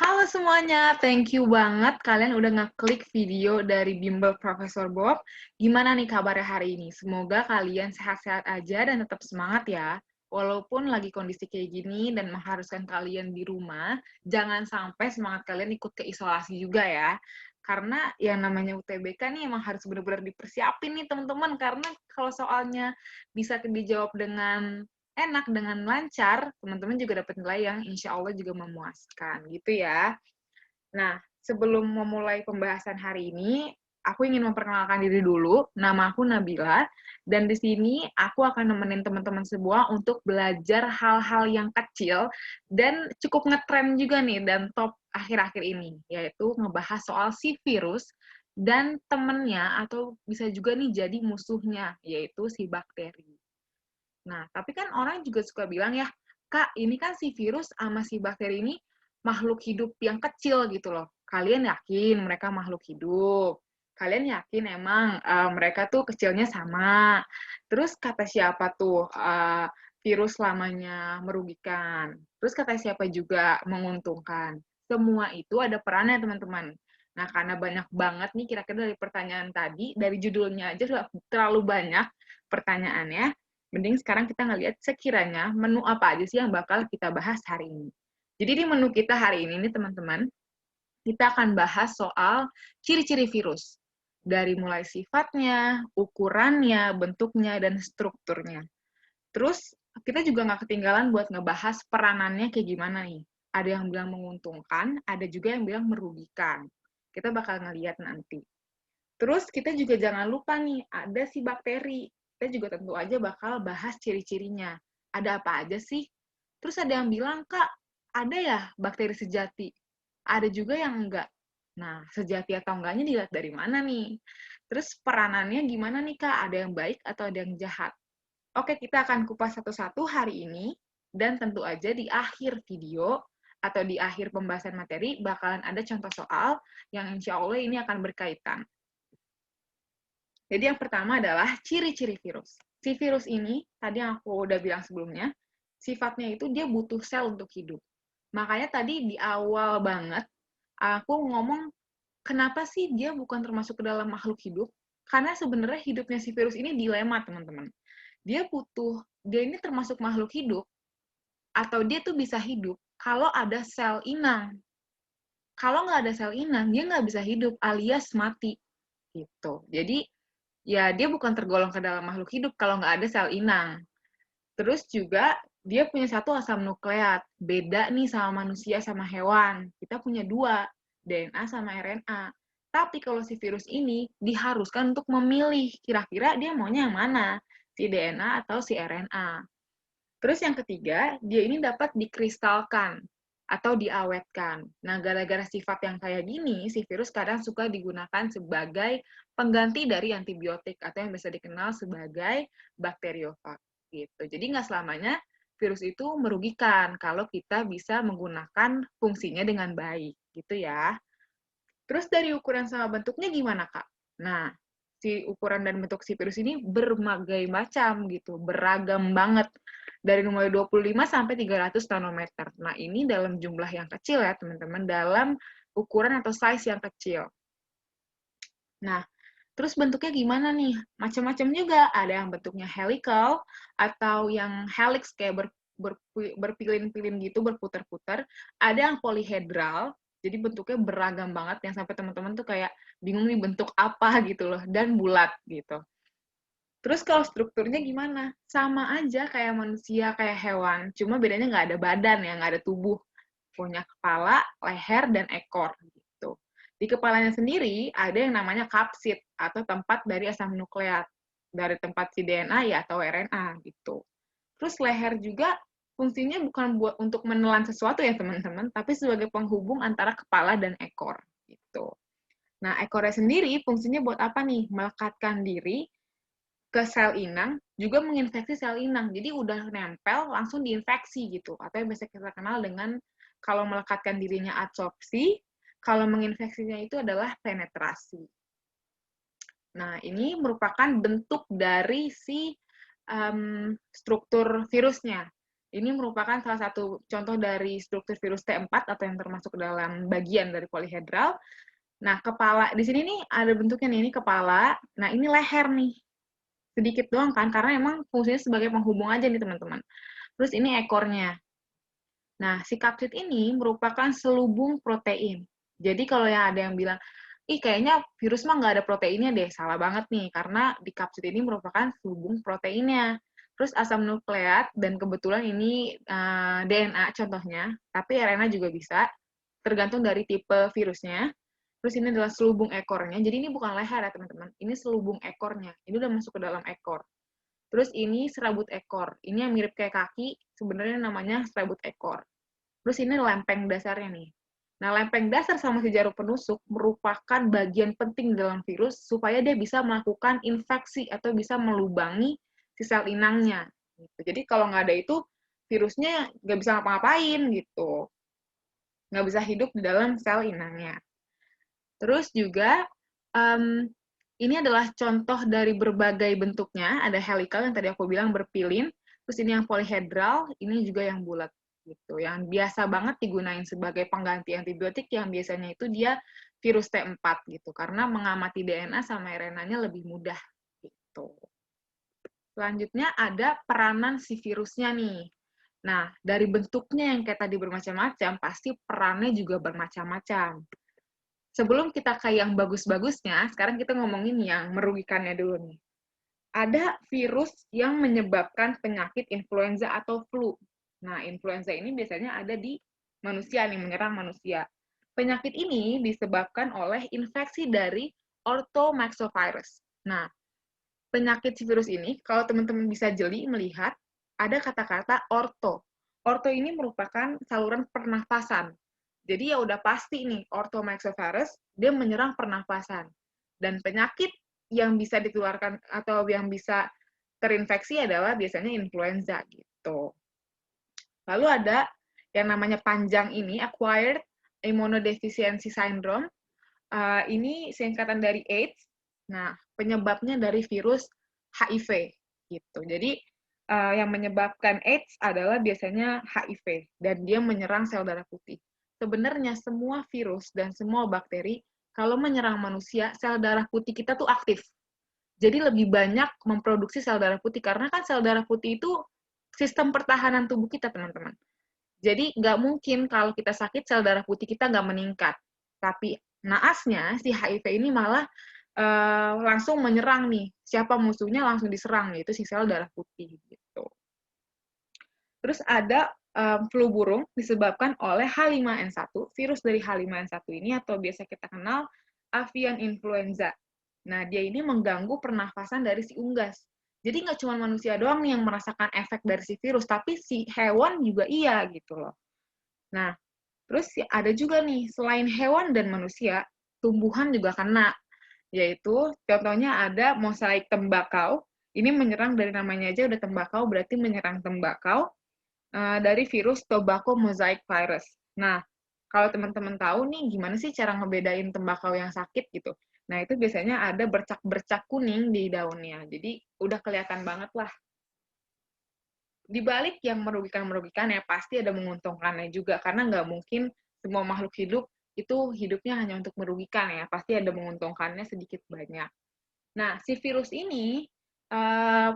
Halo semuanya, thank you banget kalian udah ngeklik video dari Bimbel Profesor Bob. Gimana nih kabarnya hari ini? Semoga kalian sehat-sehat aja dan tetap semangat ya. Walaupun lagi kondisi kayak gini dan mengharuskan kalian di rumah, jangan sampai semangat kalian ikut ke isolasi juga ya. Karena yang namanya UTBK nih emang harus benar-benar dipersiapin nih teman-teman. Karena kalau soalnya bisa dijawab dengan enak, dengan lancar, teman-teman juga dapat nilai yang insya Allah juga memuaskan, gitu ya. Nah, sebelum memulai pembahasan hari ini, aku ingin memperkenalkan diri dulu. Nama aku Nabila, dan di sini aku akan nemenin teman-teman semua untuk belajar hal-hal yang kecil dan cukup ngetren juga nih, dan top akhir-akhir ini, yaitu ngebahas soal si virus dan temennya, atau bisa juga nih jadi musuhnya, yaitu si bakteri. Nah, tapi kan orang juga suka bilang ya, Kak, ini kan si virus sama si bakteri ini makhluk hidup yang kecil gitu loh. Kalian yakin mereka makhluk hidup? Kalian yakin emang mereka tuh kecilnya sama? Terus kata siapa tuh virus lamanya merugikan? Terus kata siapa juga menguntungkan? Semua itu ada perannya, teman-teman. Nah, karena banyak banget nih kira-kira dari pertanyaan tadi, dari judulnya aja sudah terlalu banyak pertanyaannya. Mending sekarang kita ngelihat sekiranya menu apa aja sih yang bakal kita bahas hari ini. Jadi di menu kita hari ini nih teman-teman, kita akan bahas soal ciri-ciri virus. Dari mulai sifatnya, ukurannya, bentuknya, dan strukturnya. Terus kita juga nggak ketinggalan buat ngebahas peranannya kayak gimana nih. Ada yang bilang menguntungkan, ada juga yang bilang merugikan. Kita bakal ngeliat nanti. Terus kita juga jangan lupa nih, ada si bakteri. Kita juga tentu aja bakal bahas ciri-cirinya. Ada apa aja sih? Terus ada yang bilang, Kak, ada ya bakteri sejati? Ada juga yang enggak. Nah, sejati atau enggaknya dilihat dari mana nih? Terus peranannya gimana nih, Kak? Ada yang baik atau ada yang jahat? Oke, kita akan kupas satu-satu hari ini. Dan tentu aja di akhir video atau di akhir pembahasan materi bakalan ada contoh soal yang insya Allah ini akan berkaitan. Jadi yang pertama adalah ciri-ciri virus. Si virus ini, tadi yang aku udah bilang sebelumnya, sifatnya itu dia butuh sel untuk hidup. Makanya tadi di awal banget, aku ngomong, kenapa sih dia bukan termasuk ke dalam makhluk hidup? Karena sebenarnya hidupnya si virus ini dilema, teman-teman. Dia ini termasuk makhluk hidup, atau dia tuh bisa hidup kalau ada sel inang. Kalau nggak ada sel inang, dia nggak bisa hidup, alias mati. Gitu. Jadi, ya dia bukan tergolong ke dalam makhluk hidup kalau nggak ada sel inang. Terus juga dia punya satu asam nukleat, beda nih sama manusia sama hewan. Kita punya dua, DNA sama RNA. Tapi kalau si virus ini diharuskan untuk memilih kira-kira dia maunya yang mana, si DNA atau si RNA. Terus yang ketiga, dia ini dapat dikristalkan atau diawetkan. Nah, gara-gara sifat yang kayak gini, si virus kadang suka digunakan sebagai pengganti dari antibiotik atau yang bisa dikenal sebagai bakteriofag. Gitu. Jadi nggak selamanya virus itu merugikan kalau kita bisa menggunakan fungsinya dengan baik. Gitu ya. Terus dari ukuran sama bentuknya gimana, Kak? Nah, si ukuran dan bentuk si virus ini berbagai macam gitu, beragam banget. Dari mulai 25 sampai 300 nanometer. Nah, ini dalam jumlah yang kecil ya, teman-teman, dalam ukuran atau size yang kecil. Nah, terus bentuknya gimana nih? Macam-macam juga. Ada yang bentuknya helical atau yang helix kayak berpilin-pilin gitu, berputar-putar. Ada yang polyhedral, jadi bentuknya beragam banget yang sampai teman-teman tuh kayak bingung nih bentuk apa gitu loh, dan bulat gitu. Terus kalau strukturnya gimana? Sama aja kayak manusia, kayak hewan. Cuma bedanya nggak ada badan ya, nggak ada tubuh. Punya kepala, leher, dan ekor. Gitu. Di kepalanya sendiri ada yang namanya kapsid atau tempat dari asam nukleat. Dari tempat si DNA ya atau RNA gitu. Terus leher juga fungsinya bukan buat untuk menelan sesuatu ya teman-teman, tapi sebagai penghubung antara kepala dan ekor gitu. Nah, ekornya sendiri fungsinya buat apa nih? Melekatkan diri ke sel inang, juga menginfeksi sel inang. Jadi udah nempel, langsung diinfeksi gitu. Atau yang biasa kita kenal dengan kalau melekatkan dirinya adsorpsi, kalau menginfeksinya itu adalah penetrasi. Nah, ini merupakan bentuk dari si struktur virusnya. Ini merupakan salah satu contoh dari struktur virus T4 atau yang termasuk dalam bagian dari polyhedral. Nah, kepala di sini nih ada bentuknya nih, ini kepala. Nah, ini leher nih. Sedikit doang kan, karena emang fungsinya sebagai penghubung aja nih, teman-teman. Terus ini ekornya. Nah, si kapsid ini merupakan selubung protein. Jadi kalau yang ada yang bilang, ih kayaknya virus mah nggak ada proteinnya deh, salah banget nih, karena di kapsid ini merupakan selubung proteinnya. Terus asam nukleat, dan kebetulan ini DNA contohnya, tapi RNA juga bisa, tergantung dari tipe virusnya. Terus ini adalah selubung ekornya, jadi ini bukan leher ya teman-teman, ini selubung ekornya, ini udah masuk ke dalam ekor. Terus ini serabut ekor, ini yang mirip kayak kaki, sebenarnya namanya serabut ekor. Terus ini lempeng dasarnya nih. Nah, lempeng dasar sama si jarum penusuk merupakan bagian penting dalam virus supaya dia bisa melakukan infeksi atau bisa melubangi si sel inangnya. Gitu. Jadi kalau nggak ada itu, virusnya nggak bisa ngapa-ngapain gitu. Nggak bisa hidup di dalam sel inangnya. Terus juga, um, ini adalah contoh dari berbagai bentuknya. Ada helical yang tadi aku bilang berpilin, terus ini yang polyhedral, ini juga yang bulat gitu. Yang biasa banget digunain sebagai pengganti antibiotik yang biasanya itu dia virus T4 gitu, karena mengamati DNA sama RNA-nya lebih mudah gitu. Selanjutnya ada peranan si virusnya nih. Nah, dari bentuknya yang kayak tadi bermacam-macam, pasti perannya juga bermacam-macam. Sebelum kita ke yang bagus-bagusnya, sekarang kita ngomongin yang merugikannya dulu nih. Ada virus yang menyebabkan penyakit influenza atau flu. Nah, influenza ini biasanya ada di manusia nih, menyerang manusia. Penyakit ini disebabkan oleh infeksi dari orthomaxovirus. Nah, penyakit si virus ini, kalau teman-teman bisa jeli melihat, ada kata-kata orto. Orto ini merupakan saluran pernafasan. Jadi ya udah pasti nih, orthomaxovirus, dia menyerang pernafasan. Dan penyakit yang bisa ditularkan atau yang bisa terinfeksi adalah biasanya influenza gitu. Lalu ada yang namanya panjang ini, acquired immunodeficiency syndrome. Ini singkatan dari AIDS. Nah, penyebabnya dari virus HIV gitu. Jadi yang menyebabkan AIDS adalah biasanya HIV dan dia menyerang sel darah putih. Sebenarnya semua virus dan semua bakteri kalau menyerang manusia, sel darah putih kita tuh aktif. Jadi lebih banyak memproduksi sel darah putih karena kan sel darah putih itu sistem pertahanan tubuh kita, teman-teman. Jadi nggak mungkin kalau kita sakit sel darah putih kita nggak meningkat. Tapi naasnya si HIV ini malah langsung menyerang nih. Siapa musuhnya langsung diserang, yaitu si sel darah putih gitu. Terus ada flu burung disebabkan oleh H5N1, virus dari H5N1 ini atau biasa kita kenal avian influenza. Nah, dia ini mengganggu pernafasan dari si unggas. Jadi nggak cuma manusia doang nih yang merasakan efek dari si virus, tapi si hewan juga iya gitu loh. Nah, terus ada juga nih, selain hewan dan manusia, tumbuhan juga kena. Yaitu, contohnya ada mosaik tembakau. Ini menyerang dari namanya aja udah tembakau, berarti menyerang tembakau dari virus tobacco mosaic virus. Nah, kalau teman-teman tahu nih, gimana sih cara ngebedain tembakau yang sakit gitu? Nah, itu biasanya ada bercak-bercak kuning di daunnya. Jadi, udah kelihatan banget lah. Di balik yang merugikan-merugikan ya pasti ada menguntungkannya juga karena nggak mungkin semua makhluk hidup itu hidupnya hanya untuk merugikan ya pasti ada menguntungkannya sedikit banyak. Nah si virus ini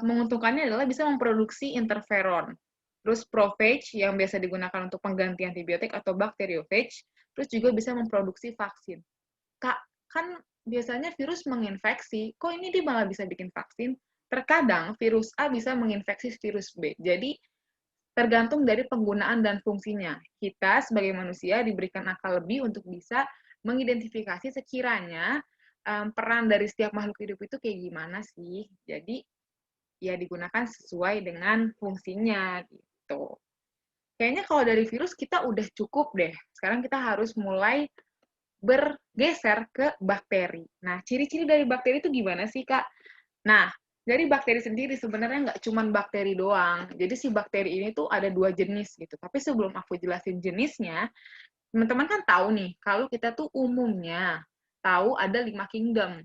menguntungkannya adalah bisa memproduksi interferon, terus prophage yang biasa digunakan untuk pengganti antibiotik atau bacteriophage, terus juga bisa memproduksi vaksin. Kak, kan biasanya virus menginfeksi, kok ini dia malah bisa bikin vaksin? Terkadang virus A bisa menginfeksi virus B. Jadi tergantung dari penggunaan dan fungsinya. Kita sebagai manusia diberikan akal lebih untuk bisa mengidentifikasi sekiranya peran dari setiap makhluk hidup itu kayak gimana sih. Jadi ya digunakan sesuai dengan fungsinya gitu. Kayaknya kalau dari virus kita udah cukup deh. Sekarang kita harus mulai bergeser ke bakteri. Nah, ciri-ciri dari bakteri itu gimana sih, Kak? Nah, dari bakteri sendiri sebenarnya nggak cuma bakteri doang. Jadi si bakteri ini tuh ada dua jenis gitu. Tapi sebelum aku jelasin jenisnya, teman-teman kan tahu nih, kalau kita tuh umumnya tahu ada 5 kingdom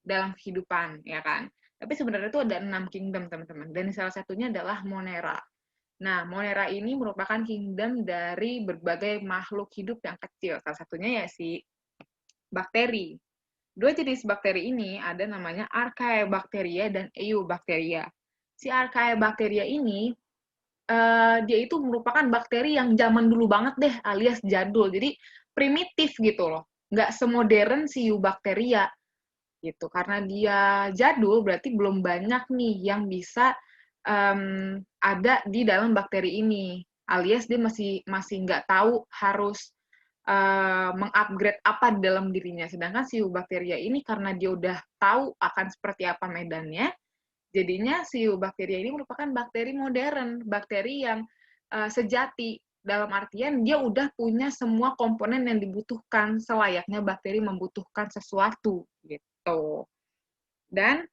dalam kehidupan, ya kan? Tapi sebenarnya tuh ada 6 kingdom, teman-teman. Dan salah satunya adalah Monera. Nah, Monera ini merupakan kingdom dari berbagai makhluk hidup yang kecil. Salah satunya ya si bakteri. Dua jenis bakteri ini ada namanya Archaebacteria dan Eubacteria. Si Archaebacteria ini dia itu merupakan bakteri yang zaman dulu banget deh, alias jadul. Jadi primitif gitu loh. Nggak semodern si Eubacteria gitu. Karena dia jadul, berarti belum banyak nih yang bisa ada di dalam bakteri ini. Alias dia masih masih nggak tahu harus mengupgrade apa di dalam dirinya. Sedangkan si Eubacteria ini karena dia udah tahu akan seperti apa medannya, jadinya si Eubacteria ini merupakan bakteri modern, bakteri yang sejati. Dalam artian dia udah punya semua komponen yang dibutuhkan selayaknya bakteri membutuhkan sesuatu gitu. Dan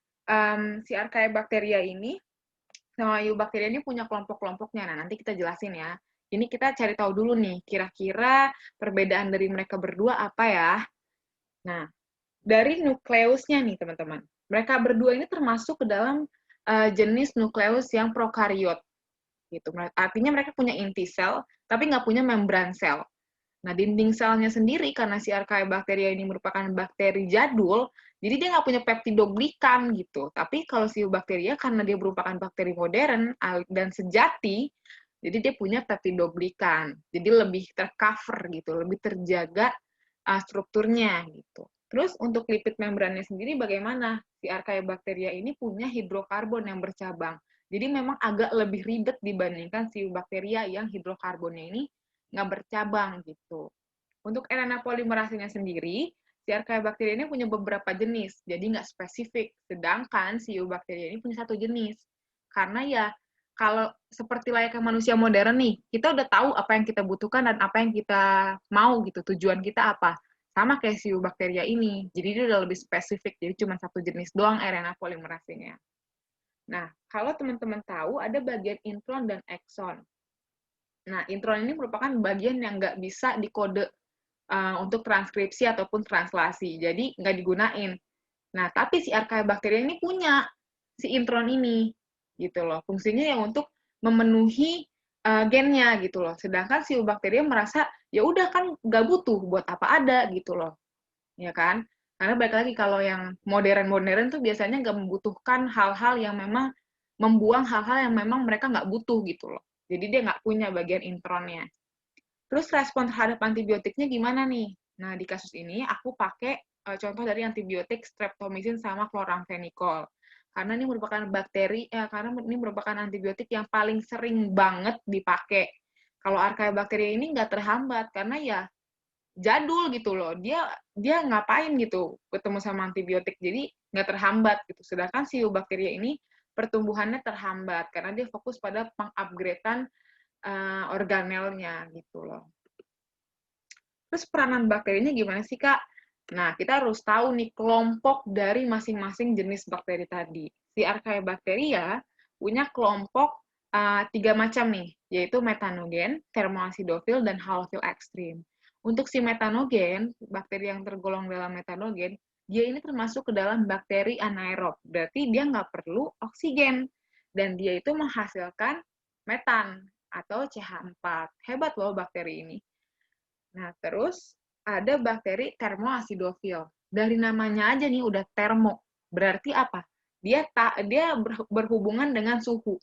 si Archaebacteria ini sama Eubacteria ini punya kelompok-kelompoknya. Nah, nanti kita jelasin ya. Ini kita cari tahu dulu nih, kira-kira perbedaan dari mereka berdua apa ya? Nah, dari nukleusnya nih, teman-teman. Mereka berdua ini termasuk ke dalam jenis nukleus yang prokariot. Gitu. Artinya mereka punya inti sel, tapi nggak punya membran sel. Nah, dinding selnya sendiri, karena si Archaebacteria ini merupakan bakteri jadul, jadi dia nggak punya peptidoglikan gitu. Tapi kalau si Eubacteria, karena dia merupakan bakteri modern dan sejati, jadi dia punya peptidoglikan. Jadi lebih tercover gitu, lebih terjaga strukturnya gitu. Terus untuk lipid membrannya sendiri bagaimana? Si Archaebacteria ini punya hidrokarbon yang bercabang. Jadi memang agak lebih ribet dibandingkan si Eubacteria yang hidrokarbonnya ini nggak bercabang gitu. Untuk RNA polimerasenya sendiri, si Archaebacteria ini punya beberapa jenis, jadi nggak spesifik. Sedangkan si Eubacteria ini punya satu jenis. Karena ya, kalau seperti layaknya manusia modern nih, kita udah tahu apa yang kita butuhkan dan apa yang kita mau gitu, tujuan kita apa. Sama kayak si Eubacteria ini, jadi dia udah lebih spesifik, jadi cuma satu jenis doang RNA polimerasenya. Nah, kalau teman-teman tahu, ada bagian intron dan exon. Nah, intron ini merupakan bagian yang nggak bisa dikode untuk transkripsi ataupun translasi, jadi nggak digunain. Nah, tapi si Archaebacteria ini punya si intron ini, gitu loh. Fungsinya yang untuk memenuhi gennya, gitu loh. Sedangkan si Eubacteria merasa, ya udah kan nggak butuh, buat apa ada, gitu loh. Ya kan? Karena balik lagi, kalau yang modern-modern tuh biasanya nggak membutuhkan hal-hal yang memang membuang hal-hal yang memang mereka nggak butuh, gitu loh. Jadi dia nggak punya bagian intronnya. Terus respon terhadap antibiotiknya gimana nih? Nah, di kasus ini aku pakai contoh dari antibiotik streptomycin sama chloramphenicol. Karena ini merupakan karena ini merupakan antibiotik yang paling sering banget dipakai. Kalau Archaebacteria ini nggak terhambat, karena ya jadul gitu loh. Dia ngapain gitu ketemu sama antibiotik, jadi nggak terhambat gitu. Sedangkan si Eubacteria ini pertumbuhannya terhambat, karena dia fokus pada pengupgradean organelnya gitu loh. Terus peranan bakterinya gimana sih, Kak? Nah, kita harus tahu nih kelompok dari masing-masing jenis bakteri tadi. Si Archaebacteria punya kelompok 3 macam nih, yaitu metanogen, termoacidofil, dan halofil ekstrim. Untuk si metanogen, bakteri yang tergolong dalam metanogen, dia ini termasuk ke dalam bakteri anaerob, berarti dia nggak perlu oksigen, dan dia itu menghasilkan metan atau CH4. Hebat loh bakteri ini. Nah, terus ada bakteri termoacidofil. Dari namanya aja nih udah termo. Berarti apa? Dia berhubungan dengan suhu.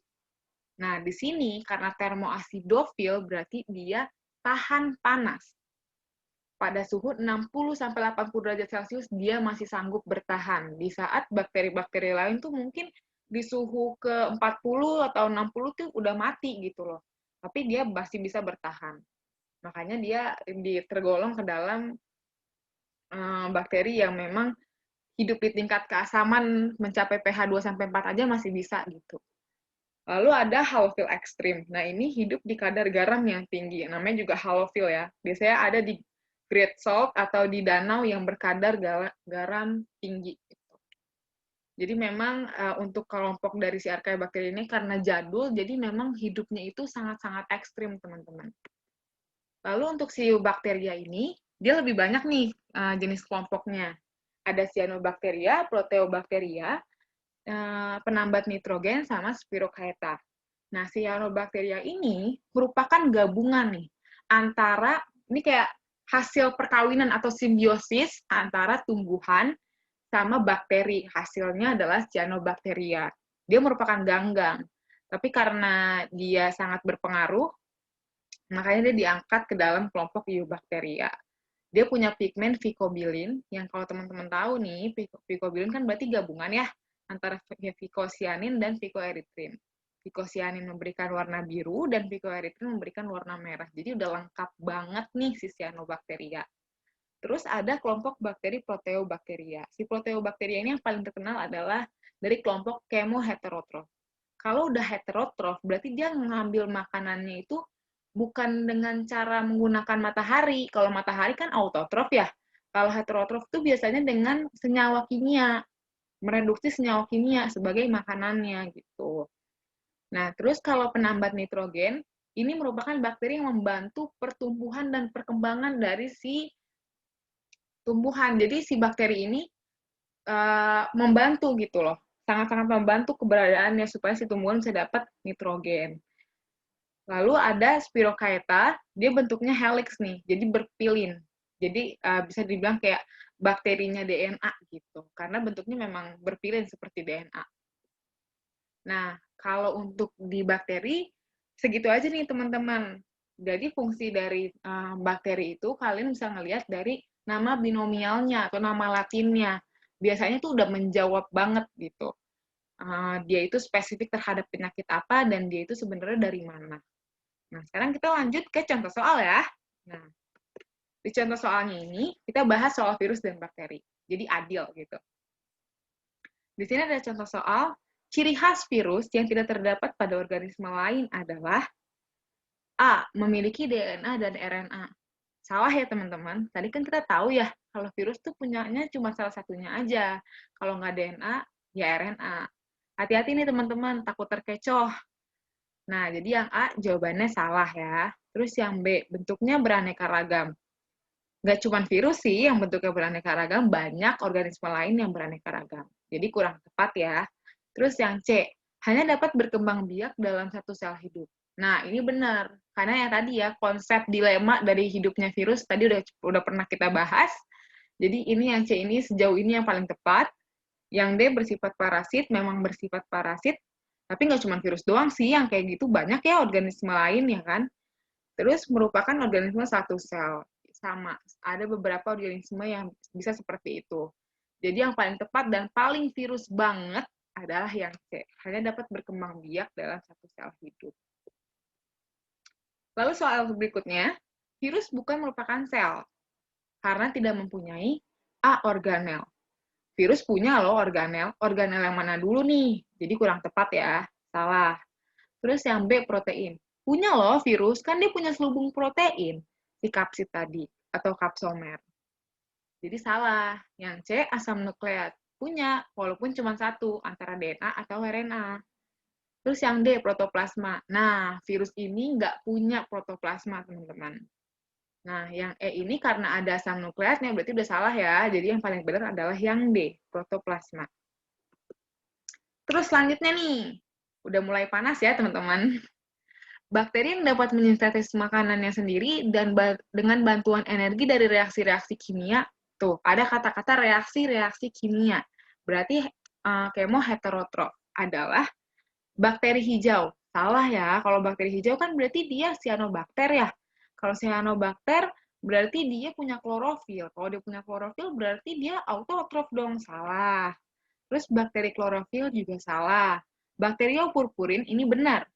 Nah, di sini karena termoacidofil berarti dia tahan panas. Pada suhu 60-80 derajat Celcius dia masih sanggup bertahan. Di saat bakteri-bakteri lain tuh mungkin di suhu ke 40 atau 60 tuh udah mati gitu loh. Tapi dia masih bisa bertahan. Makanya dia tergolong ke dalam bakteri yang memang hidup di tingkat keasaman mencapai pH 2-4 aja masih bisa gitu. Lalu ada halofil ekstrim. Nah, ini hidup di kadar garam yang tinggi. Namanya juga halofil ya. Biasanya ada di great salt atau di danau yang berkadar garam tinggi. Jadi memang untuk kelompok dari si Archaebacteria ini karena jadul, jadi memang hidupnya itu sangat-sangat ekstrim, teman-teman. Lalu untuk si Eubacteria ini, dia lebih banyak nih jenis kelompoknya. Ada Cyanobacteria, Proteobacteria, penambat nitrogen, sama Spirochaeta. Nah, cyanobacteria ini merupakan gabungan nih antara ini kayak hasil perkawinan atau simbiosis antara tumbuhan sama bakteri. Hasilnya adalah cyanobacteria. Dia merupakan ganggang. Tapi karena dia sangat berpengaruh, makanya dia diangkat ke dalam kelompok Eubacteria. Dia punya pigmen vicobilin, yang kalau teman-teman tahu nih, vicobilin kan berarti gabungan ya, antara vicocyanin dan vicoerythrin. Vicocyanin memberikan warna biru, dan vicoerythrin memberikan warna merah. Jadi udah lengkap banget nih si cyanobacteria. Terus ada kelompok bakteri Proteobacteria. Si Proteobacteria ini yang paling terkenal adalah dari kelompok chemoheterotrof. Kalau udah heterotrof, berarti dia ngambil makanannya itu bukan dengan cara menggunakan matahari. Kalau matahari kan autotrof ya. Kalau heterotrof itu biasanya dengan senyawa kimia, mereduksi senyawa kimia sebagai makanannya gitu. Nah, terus kalau penambat nitrogen, ini merupakan bakteri yang membantu pertumbuhan dan perkembangan dari si tumbuhan. Jadi si bakteri ini membantu gitu loh. Sangat-sangat membantu keberadaannya supaya si tumbuhan bisa dapat nitrogen. Lalu ada Spirochaeta, dia bentuknya helix nih, jadi berpilin. Jadi bisa dibilang kayak bakterinya DNA gitu, karena bentuknya memang berpilin seperti DNA. Nah, kalau untuk di bakteri, segitu aja nih teman-teman. Jadi fungsi dari bakteri itu kalian bisa ngelihat dari nama binomialnya atau nama latinnya. Biasanya tuh udah menjawab banget gitu. Dia itu spesifik terhadap penyakit apa dan dia itu sebenarnya dari mana. Nah, sekarang kita lanjut ke contoh soal ya. Nah, di contoh soalnya ini, kita bahas soal virus dan bakteri. Jadi adil gitu. Di sini ada contoh soal, ciri khas virus yang tidak terdapat pada organisme lain adalah A. Memiliki DNA dan RNA. Salah ya teman-teman, tadi kan kita tahu ya, kalau virus tuh punyanya cuma salah satunya aja. Kalau nggak DNA, ya RNA. Hati-hati nih teman-teman, takut terkecoh. Nah, jadi yang A jawabannya salah ya. Terus yang B, bentuknya beraneka ragam. Nggak cuma virus sih yang bentuknya beraneka ragam, banyak organisme lain yang beraneka ragam. Jadi kurang tepat ya. Terus yang C, hanya dapat berkembang biak dalam satu sel hidup. Nah, ini benar. Karena yang tadi ya, konsep dilema dari hidupnya virus tadi udah pernah kita bahas. Jadi ini yang C ini sejauh ini yang paling tepat. Yang D bersifat parasit, memang bersifat parasit. Tapi nggak cuma virus doang sih yang kayak gitu, banyak ya organisme lain ya kan. Terus merupakan organisme satu sel. Sama, ada beberapa organisme yang bisa seperti itu. Jadi yang paling tepat dan paling virus banget adalah yang C. Hanya dapat berkembang biak dalam satu sel hidup. Lalu soal berikutnya, virus bukan merupakan sel, karena tidak mempunyai A. Organel. Virus punya loh organel. Organel yang mana dulu nih? Jadi kurang tepat ya. Salah. Terus yang B, protein. Punya loh virus, kan dia punya selubung protein, si kapsid tadi, atau kapsomer. Jadi salah. Yang C, asam nukleat. Punya, walaupun cuma satu, antara DNA atau RNA. Terus yang D, protoplasma. Nah, virus ini nggak punya protoplasma, teman-teman. Nah, yang E ini karena ada asam nukleatnya, berarti udah salah ya. Jadi yang paling benar adalah yang D, protoplasma. Terus selanjutnya nih, udah mulai panas ya, teman-teman. Bakteri yang dapat menyintesis makanannya sendiri dan dengan bantuan energi dari reaksi-reaksi kimia. Tuh, ada kata-kata reaksi-reaksi kimia. Berarti chemoheterotrof adalah bakteri hijau. Salah ya, kalau bakteri hijau kan berarti dia cyanobacter ya. Kalau cyanobacter berarti dia punya klorofil. Kalau dia punya klorofil berarti dia autotrof dong. Salah. Terus bakteri klorofil juga salah. Bakteriopurpurin ini benar.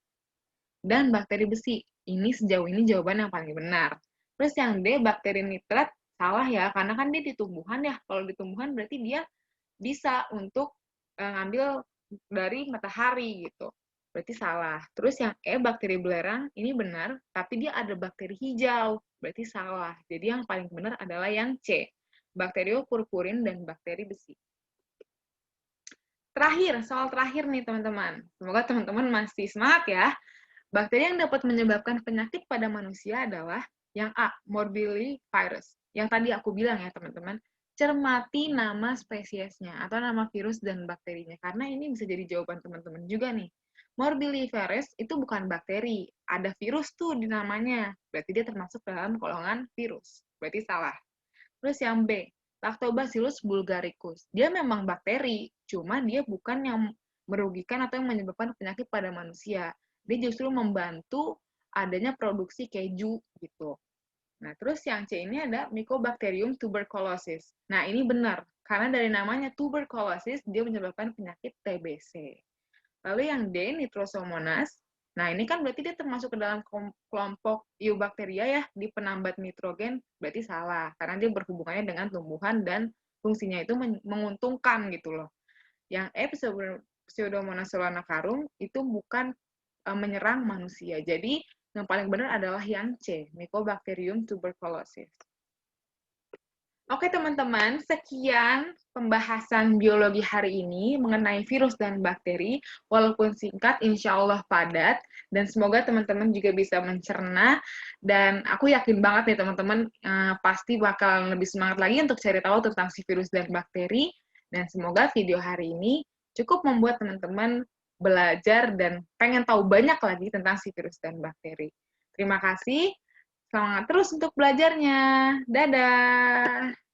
Dan bakteri besi. Ini sejauh ini jawaban yang paling benar. Terus yang D, bakteri nitrat, salah ya, karena kan dia di tumbuhan ya. Kalau di tumbuhan berarti dia bisa untuk ngambil dari matahari gitu. Berarti salah. Terus yang E, bakteri belerang, ini benar, tapi dia ada bakteri hijau. Berarti salah. Jadi yang paling benar adalah yang C, bakteriopurpurin dan bakteri besi. Terakhir, soal terakhir nih teman-teman. Semoga teman-teman masih semangat ya. Bakteri yang dapat menyebabkan penyakit pada manusia adalah yang A, morbillivirus. Yang tadi aku bilang ya teman-teman, cermati nama spesiesnya atau nama virus dan bakterinya. Karena ini bisa jadi jawaban teman-teman juga nih. Morbillivirus itu bukan bakteri, ada virus tuh di namanya. Berarti dia termasuk dalam golongan virus. Berarti salah. Terus yang B, Lactobacillus bulgaricus. Dia memang bakteri, cuma dia bukan yang merugikan atau yang menyebabkan penyakit pada manusia. Dia justru membantu adanya produksi keju gitu. Nah, terus yang C ini ada Mycobacterium tuberculosis. Nah, ini benar, karena dari namanya tuberculosis, dia menyebabkan penyakit TBC. Lalu yang D, Nitrosomonas. Nah, ini kan berarti dia termasuk ke dalam kelompok Eubacteria ya, di penambat nitrogen, berarti salah. Karena dia berhubungannya dengan tumbuhan dan fungsinya itu menguntungkan gitu loh. Yang E, Pseudomonas solanacearum, itu bukan menyerang manusia. Jadi, yang paling benar adalah yang C, Mycobacterium tuberculosis. Oke teman-teman, sekian pembahasan biologi hari ini mengenai virus dan bakteri, walaupun singkat, insya Allah padat, dan semoga teman-teman juga bisa mencerna, dan aku yakin banget nih teman-teman pasti bakal lebih semangat lagi untuk cari tahu tentang si virus dan bakteri, dan semoga video hari ini cukup membuat teman-teman belajar dan pengen tahu banyak lagi tentang si virus dan bakteri. Terima kasih, semangat terus untuk belajarnya. Dadah!